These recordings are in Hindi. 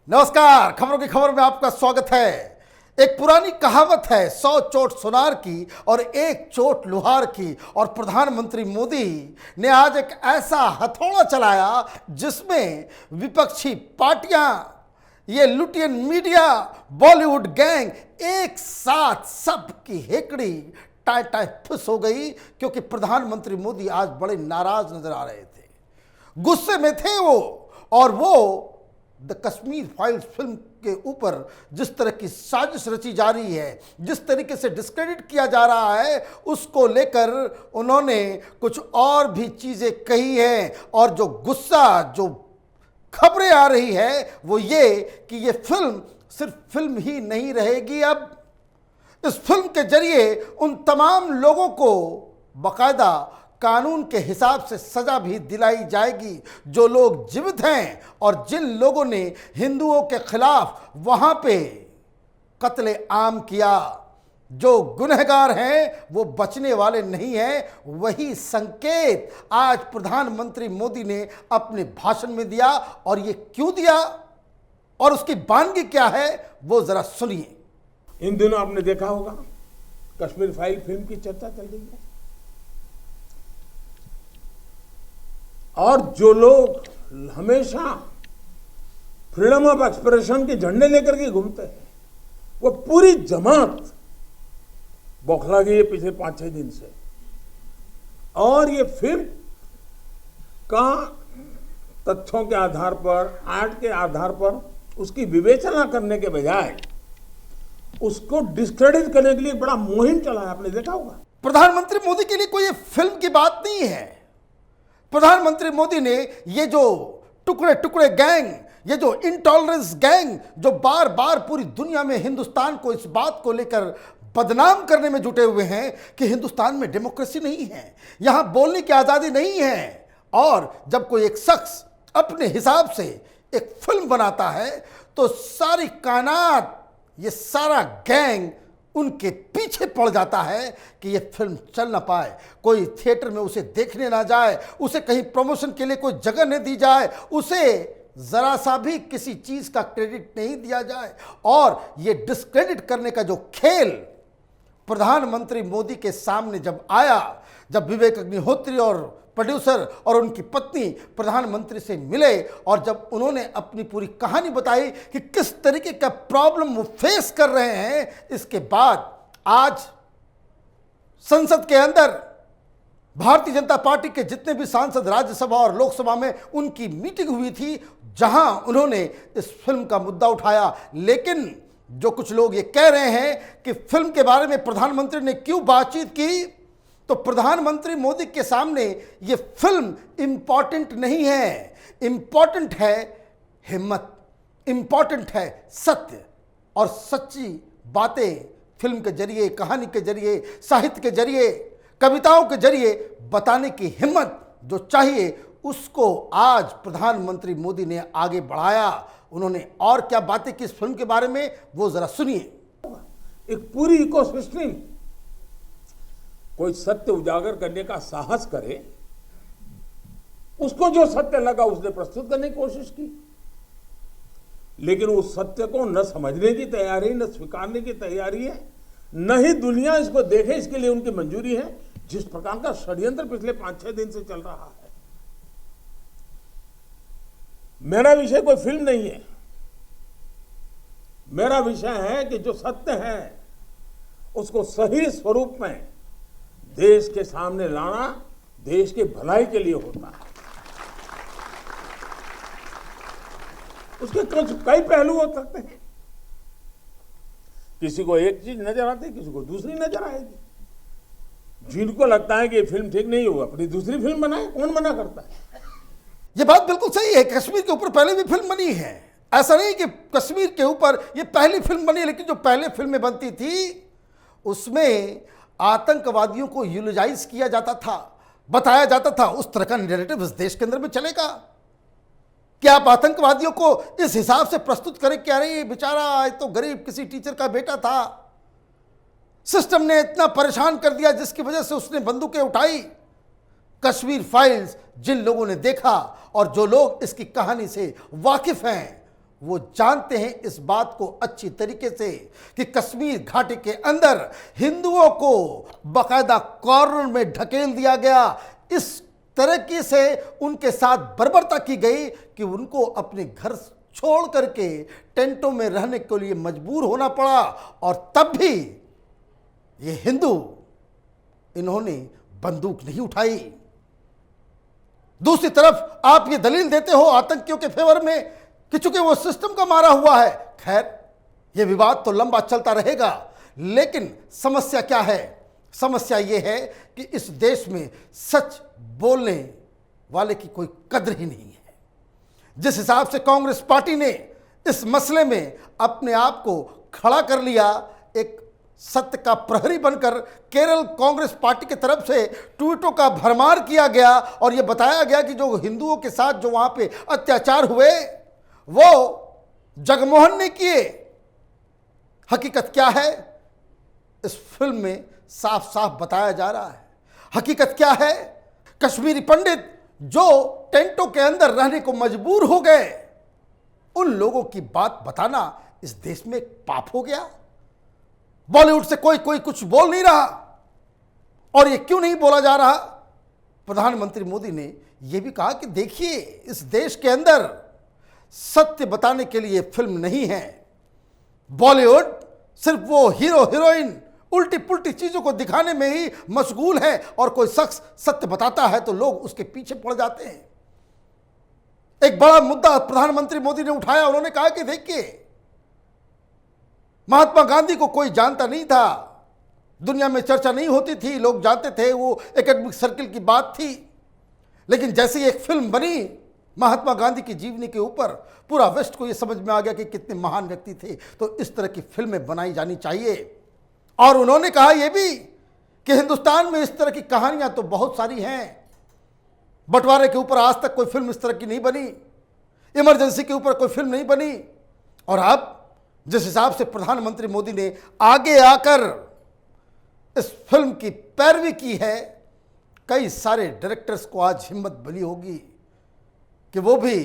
नमस्कार, खबरों की खबर में आपका स्वागत है। एक पुरानी कहावत है, 100 चोट सुनार की और एक चोट लुहार की। और प्रधानमंत्री मोदी ने आज एक ऐसा हथौड़ा चलाया जिसमें विपक्षी पार्टियां, ये लुटियन मीडिया, बॉलीवुड गैंग एक साथ सबकी हेकड़ी टाई टाई फुस हो गई, क्योंकि प्रधानमंत्री मोदी आज बड़े नाराज नजर आ रहे थे, गुस्से में थे वो। और वो द कश्मीर फाइल्स फिल्म के ऊपर जिस तरह की साजिश रची जा रही है, जिस तरीके से डिस्क्रेडिट किया जा रहा है, उसको लेकर उन्होंने कुछ और भी चीज़ें कही हैं। और जो गुस्सा, जो खबरें आ रही है वो ये कि ये फिल्म सिर्फ फिल्म ही नहीं रहेगी। अब इस फिल्म के जरिए उन तमाम लोगों को बाकायदा कानून के हिसाब से सजा भी दिलाई जाएगी जो लोग जीवित हैं और जिन लोगों ने हिंदुओं के खिलाफ वहां पे कत्ले आम किया। जो गुनहगार हैं वो बचने वाले नहीं हैं। वही संकेत आज प्रधानमंत्री मोदी ने अपने भाषण में दिया। और ये क्यों दिया और उसकी वानगी क्या है वो जरा सुनिए। इन दिनों आपने देखा होगा कश्मीर फाइल फिल्म की चर्चा चल रही है, और जो लोग हमेशा फ्रीडम ऑफ एक्सप्रेशन के झंडे लेकर के घूमते हैं वो पूरी जमात बौखला गई है पिछले 5-6 दिन से। और ये फिल्म का तथ्यों के आधार पर, आर्ट के आधार पर उसकी विवेचना करने के बजाय उसको डिस्क्रेडिट करने के लिए बड़ा मुहिम चला है, आपने देखा होगा। प्रधानमंत्री मोदी के लिए कोई ये फिल्म की बात नहीं है। प्रधानमंत्री मोदी ने ये जो टुकड़े टुकड़े गैंग, ये जो इंटॉलरेंस गैंग जो बार बार पूरी दुनिया में हिंदुस्तान को इस बात को लेकर बदनाम करने में जुटे हुए हैं कि हिंदुस्तान में डेमोक्रेसी नहीं है, यहां बोलने की आज़ादी नहीं है। और जब कोई एक शख्स अपने हिसाब से एक फिल्म बनाता है तो सारी कायनात, ये सारा गैंग उनके पीछे पड़ जाता है कि ये फिल्म चल ना पाए, कोई थिएटर में उसे देखने ना जाए, उसे कहीं प्रमोशन के लिए कोई जगह नहीं दी जाए, उसे जरा सा भी किसी चीज का क्रेडिट नहीं दिया जाए। और ये डिस्क्रेडिट करने का जो खेल प्रधानमंत्री मोदी के सामने जब आया, जब विवेक अग्निहोत्री और प्रोड्यूसर और उनकी पत्नी प्रधानमंत्री से मिले और जब उन्होंने अपनी पूरी कहानी बताई कि किस तरीके का प्रॉब्लम वो फेस कर रहे हैं, इसके बाद आज संसद के अंदर भारतीय जनता पार्टी के जितने भी सांसद राज्यसभा और लोकसभा में उनकी मीटिंग हुई थी, जहां उन्होंने इस फिल्म का मुद्दा उठाया। लेकिन जो कुछ लोग ये कह रहे हैं कि फिल्म के बारे में प्रधानमंत्री ने क्यों बातचीत की, तो प्रधानमंत्री मोदी के सामने ये फिल्म इंपॉर्टेंट नहीं है। इंपॉर्टेंट है हिम्मत, इंपॉर्टेंट है सत्य और सच्ची बातें फिल्म के जरिए, कहानी के जरिए, साहित्य के जरिए, कविताओं के जरिए बताने की हिम्मत जो चाहिए, उसको आज प्रधानमंत्री मोदी ने आगे बढ़ाया। उन्होंने और क्या बातें की इस फिल्म के बारे में वो जरा सुनिए। एक पूरी इकोसिस्टम कोई सत्य उजागर करने का साहस करे, उसको जो सत्य लगा उसने प्रस्तुत करने की कोशिश की, लेकिन उस सत्य को न समझने की तैयारी, न स्वीकारने की तैयारी है, न ही दुनिया इसको देखे इसके लिए उनकी मंजूरी है। जिस प्रकार का षड्यंत्र पिछले 5-6 दिन से चल रहा है। मेरा विषय कोई फिल्म नहीं है, मेरा विषय है कि जो सत्य है उसको सही स्वरूप में देश के सामने लाना देश के भलाई के लिए होता है। उसके कुछ कई पहलू हो सकते हैं, किसी को एक चीज नजर आती है, किसी को दूसरी नजर आएगी। जिनको लगता है कि ये फिल्म ठीक नहीं हो, अपनी दूसरी फिल्म बनाए, कौन मना करता है। ये बात बिल्कुल सही है। कश्मीर के ऊपर पहले भी फिल्म बनी है, ऐसा नहीं कि कश्मीर के ऊपर ये पहली फिल्म बनी, लेकिन जो पहले फिल्में बनती थी उसमें आतंकवादियों को यूटिलाइज किया जाता था, बताया जाता था। उस तरह का नैरेटिव इस देश के अंदर में चलेगा कि आप आतंकवादियों को इस हिसाब से प्रस्तुत करें कि अरे बेचारा तो गरीब किसी टीचर का बेटा था, सिस्टम ने इतना परेशान कर दिया जिसकी वजह से उसने बंदूकें उठाई। कश्मीर फाइल्स जिन लोगों ने देखा और जो लोग इसकी कहानी से वाकिफ हैं वो जानते हैं इस बात को अच्छी तरीके से कि कश्मीर घाटी के अंदर हिंदुओं को बाकायदा कॉर्नर में ढकेल दिया गया। इस तरीके से उनके साथ बर्बरता की गई कि उनको अपने घर छोड़ करके टेंटों में रहने के लिए मजबूर होना पड़ा। और तब भी ये हिंदू इन्होंने बंदूक नहीं उठाई। दूसरी तरफ आप ये दलील देते हो आतंकियों के फेवर में कि चूंकि वो सिस्टम का मारा हुआ है। खैर, ये विवाद तो लंबा चलता रहेगा, लेकिन समस्या क्या है? समस्या ये है कि इस देश में सच बोलने वाले की कोई कद्र ही नहीं है। जिस हिसाब से कांग्रेस पार्टी ने इस मसले में अपने आप को खड़ा कर लिया, एक सत्य का प्रहरी बनकर केरल कांग्रेस पार्टी की तरफ से ट्वीटों का भरमार किया गया और यह बताया गया कि जो हिंदुओं के साथ जो वहां पे अत्याचार हुए वो जगमोहन ने किए। हकीकत क्या है? इस फिल्म में साफ साफ बताया जा रहा है। हकीकत क्या है? कश्मीरी पंडित जो टेंटों के अंदर रहने को मजबूर हो गए, उन लोगों की बात बताना इस देश में पाप हो गया। बॉलीवुड से कोई कुछ बोल नहीं रहा। और ये क्यों नहीं बोला जा रहा? प्रधानमंत्री मोदी ने यह भी कहा कि देखिए, इस देश के अंदर सत्य बताने के लिए फिल्म नहीं है। बॉलीवुड सिर्फ वो हीरो हीरोइन उल्टी पुल्टी चीजों को दिखाने में ही मशगूल है, और कोई शख्स सत्य बताता है तो लोग उसके पीछे पड़ जाते हैं। एक बड़ा मुद्दा प्रधानमंत्री मोदी ने उठाया। उन्होंने कहा कि देखिए, महात्मा गांधी को कोई जानता नहीं था, दुनिया में चर्चा नहीं होती थी, लोग जानते थे, वो एकेडमिक सर्किल की बात थी। लेकिन जैसे ही एक फिल्म बनी महात्मा गांधी की जीवनी के ऊपर, पूरा वेस्ट को यह समझ में आ गया कि कितने महान व्यक्ति थे। तो इस तरह की फिल्में बनाई जानी चाहिए। और उन्होंने कहा यह भी कि हिंदुस्तान में इस तरह की कहानियां तो बहुत सारी हैं। बंटवारे के ऊपर आज तक कोई फिल्म इस तरह की नहीं बनी, इमरजेंसी के ऊपर कोई फिल्म नहीं बनी। और अब जिस हिसाब से प्रधानमंत्री मोदी ने आगे आकर इस फिल्म की पैरवी की है, कई सारे डायरेक्टर्स को आज हिम्मत बली होगी कि वो भी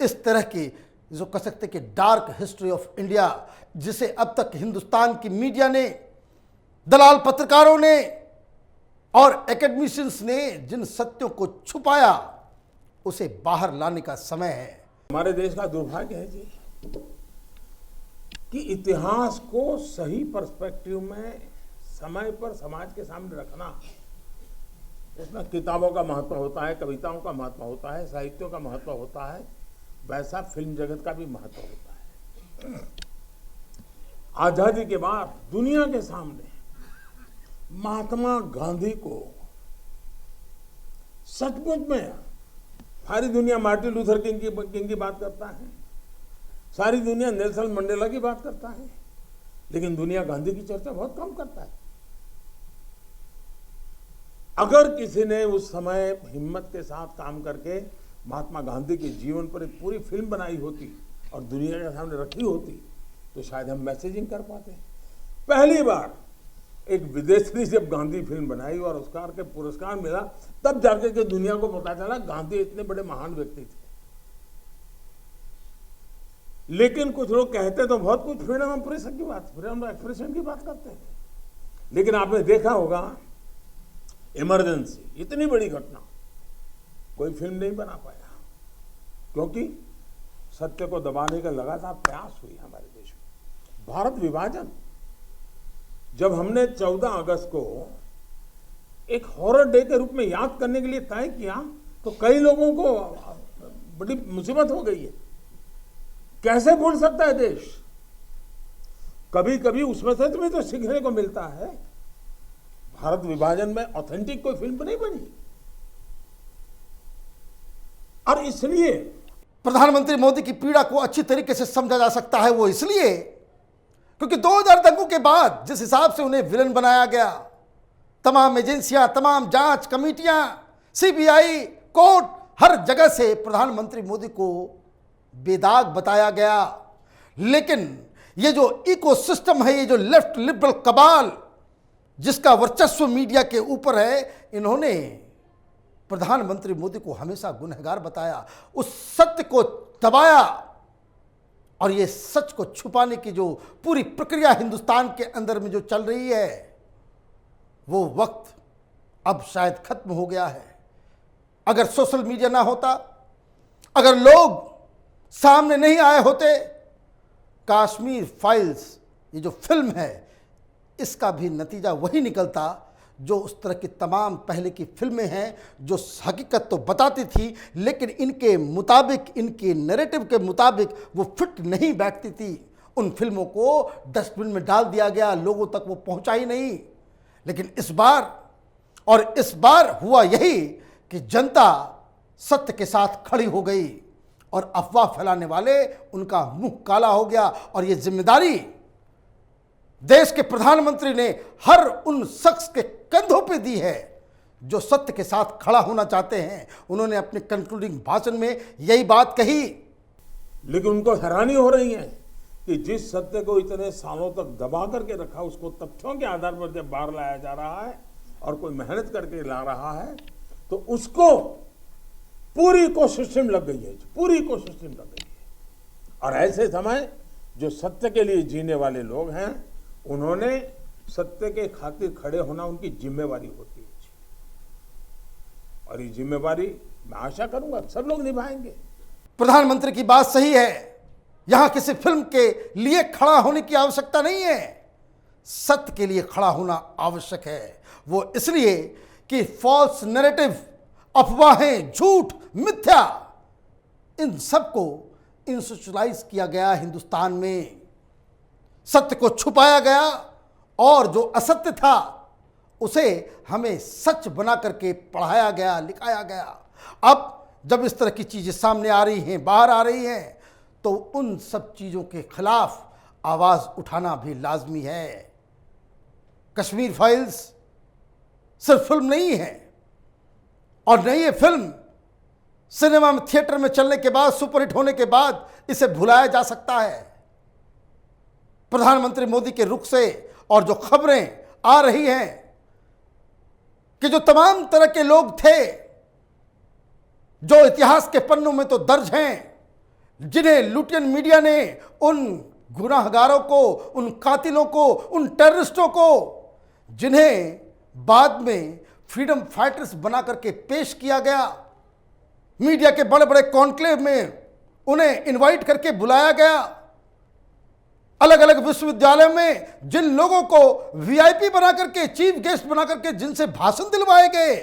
इस तरह की, जो कह सकते कि डार्क हिस्ट्री ऑफ इंडिया, जिसे अब तक हिंदुस्तान की मीडिया ने, दलाल पत्रकारों ने और एकेडमिशियंस ने जिन सत्यों को छुपाया, उसे बाहर लाने का समय है। हमारे देश का दुर्भाग्य है जी कि इतिहास को सही पर्सपेक्टिव में समय पर समाज के सामने रखना, उसमें किताबों का महत्व होता है, कविताओं का महत्व होता है, साहित्यों का महत्व होता है, वैसा फिल्म जगत का भी महत्व होता है। आजादी के बाद दुनिया के सामने महात्मा गांधी को सचमुच में सारी दुनिया मार्टिन लूथर किंग की बात करता है, सारी दुनिया नेल्सन मंडेला की बात करता है, लेकिन दुनिया गांधी की चर्चा बहुत कम करता है। अगर किसी ने उस समय हिम्मत के साथ काम करके महात्मा गांधी के जीवन पर एक पूरी फिल्म बनाई होती और दुनिया के सामने रखी होती, तो शायद हम मैसेजिंग कर पाते। पहली बार एक विदेशी जब गांधी फिल्म बनाई और ऑस्कर के पुरस्कार मिला, तब जाके के दुनिया को पता चला गांधी इतने बड़े महान व्यक्ति थे। लेकिन कुछ लोग कहते तो बहुत कुछ फ्रीडम ऑफ प्रेस की बात, फ्रीडम ऑफ एक्सप्रेशन की बात करते हैं, लेकिन आपने देखा होगा इमरजेंसी, इतनी बड़ी घटना, कोई फिल्म नहीं बना पाया, क्योंकि सत्य को दबाने का लगातार प्रयास हुई हमारे देश में। भारत विभाजन, जब हमने 14 अगस्त को एक हॉरर डे के रूप में याद करने के लिए तय किया, तो कई लोगों को बड़ी मुसीबत हो गई है। कैसे भूल सकता है देश? कभी कभी उसमें से भी तो सीखने को मिलता है। भारत विभाजन में ऑथेंटिक कोई फिल्म नहीं बनी, और इसलिए प्रधानमंत्री मोदी की पीड़ा को अच्छी तरीके से समझा जा सकता है। वो इसलिए क्योंकि 2000 दंगों के बाद जिस हिसाब से उन्हें विलन बनाया गया, तमाम एजेंसियां, तमाम जांच कमेटियां, सीबीआई, कोर्ट, हर जगह से प्रधानमंत्री मोदी को बेदाग बताया गया। लेकिन ये जो इकोसिस्टम है, ये जो लेफ्ट लिबरल कबाल जिसका वर्चस्व मीडिया के ऊपर है, इन्होंने प्रधानमंत्री मोदी को हमेशा गुनहगार बताया, उस सत्य को दबाया, और ये सच को छुपाने की जो पूरी प्रक्रिया हिंदुस्तान के अंदर में जो चल रही है, वो वक्त अब शायद खत्म हो गया है। अगर सोशल मीडिया ना होता, अगर लोग सामने नहीं आए होते, कश्मीर फाइल्स ये जो फिल्म है, इसका भी नतीजा वही निकलता जो उस तरह की तमाम पहले की फिल्में हैं, जो हकीकत तो बताती थी लेकिन इनके मुताबिक, इनके नैरेटिव के मुताबिक वो फिट नहीं बैठती थी। उन फिल्मों को डस्टबिन में डाल दिया गया, लोगों तक वो पहुंचा ही नहीं। लेकिन इस बार हुआ यही कि जनता सत्य के साथ खड़ी हो गई और अफवाह फैलाने वाले, उनका मुंह काला हो गया। और ये जिम्मेदारी देश के प्रधानमंत्री ने हर उन शख्स के कंधों पे दी है जो सत्य के साथ खड़ा होना चाहते हैं। उन्होंने अपने कंक्लूडिंग भाषण में यही बात कही। लेकिन उनको हैरानी हो रही है कि जिस सत्य को इतने सालों तक दबा करके रखा, उसको तथ्यों के आधार पर जब बाहर लाया जा रहा है और कोई मेहनत करके ला रहा है, तो उसको पूरी इकोसिस्टम लग गई है, पूरी इकोसिस्टम लग गई है। और ऐसे समय जो सत्य के लिए जीने वाले लोग हैं, उन्होंने सत्य के खातिर खड़े होना उनकी जिम्मेवारी होती है। और ये जिम्मेवारी मैं आशा करूंगा सब लोग निभाएंगे। प्रधानमंत्री की बात सही है, यहां किसी फिल्म के लिए खड़ा होने की आवश्यकता नहीं है, सत्य के लिए खड़ा होना आवश्यक है। वो इसलिए कि फॉल्स नैरेटिव, अफवाहें, झूठ, मिथ्या, इन सबको इंस्टीट्यूशनलाइज किया गया हिंदुस्तान में। सत्य को छुपाया गया और जो असत्य था उसे हमें सच बना करके पढ़ाया गया, लिखाया गया। अब जब इस तरह की चीजें सामने आ रही हैं, बाहर आ रही हैं, तो उन सब चीजों के खिलाफ आवाज उठाना भी लाजमी है। कश्मीर फाइल्स सिर्फ फिल्म नहीं है, और नहीं ये फिल्म सिनेमा में, थिएटर में चलने के बाद, सुपरहिट होने के बाद इसे भुलाया जा सकता है। प्रधानमंत्री मोदी के रुख से और जो खबरें आ रही हैं कि जो तमाम तरह के लोग थे जो इतिहास के पन्नों में तो दर्ज हैं, जिन्हें लुटियन मीडिया ने, उन गुनाहगारों को, उन कातिलों को, उन टेररिस्टों को, जिन्हें बाद में फ्रीडम फाइटर्स बना करके पेश किया गया, मीडिया के बड़े बड़े कॉन्क्लेव में उन्हें इनवाइट करके बुलाया गया, अलग अलग विश्वविद्यालयों में जिन लोगों को वीआईपी बना करके, चीफ गेस्ट बना करके जिनसे भाषण दिलवाए गए,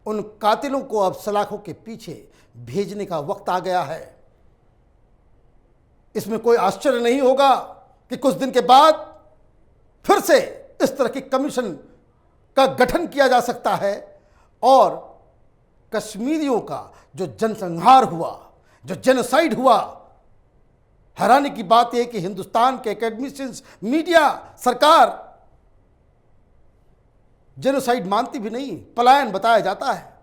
उन कातिलों को अब सलाखों के पीछे भेजने का वक्त आ गया है। इसमें कोई आश्चर्य नहीं होगा कि कुछ दिन के बाद फिर से इस तरह की कमीशन का गठन किया जा सकता है और कश्मीरियों का जो जनसंहार हुआ, जो जेनोसाइड हुआ, हैरानी की बात यह कि हिंदुस्तान के एकेडमिशियंस, मीडिया, सरकार जेनोसाइड मानती भी नहीं, पलायन बताया जाता है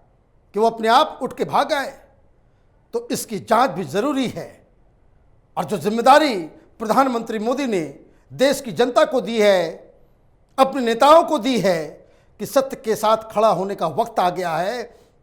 कि वो अपने आप उठ के भाग आए। तो इसकी जांच भी जरूरी है। और जो जिम्मेदारी प्रधानमंत्री मोदी ने देश की जनता को दी है, अपने नेताओं को दी है कि सत्य के साथ खड़ा होने का वक्त आ गया है,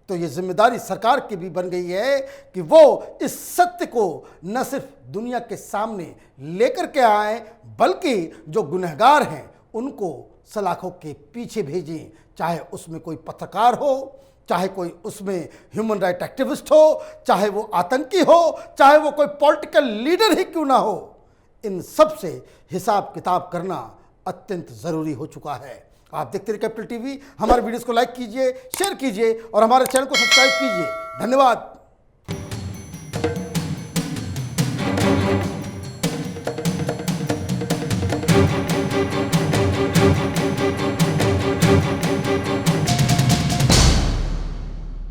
तो ये जिम्मेदारी सरकार की भी बन गई है कि वो इस सत्य को न सिर्फ दुनिया के सामने लेकर के आए, बल्कि जो गुनहगार हैं उनको सलाखों के पीछे भेजें। चाहे उसमें कोई पत्रकार हो, चाहे कोई उसमें ह्यूमन राइट एक्टिविस्ट हो, चाहे वो आतंकी हो, चाहे वो कोई पॉलिटिकल लीडर ही क्यों ना हो, इन सब से हिसाब किताब करना अत्यंत ज़रूरी हो चुका है। आप देखते रहिए कैपिटल टीवी। हमारे वीडियोस को लाइक कीजिए, शेयर कीजिए और हमारे चैनल को सब्सक्राइब कीजिए। धन्यवाद।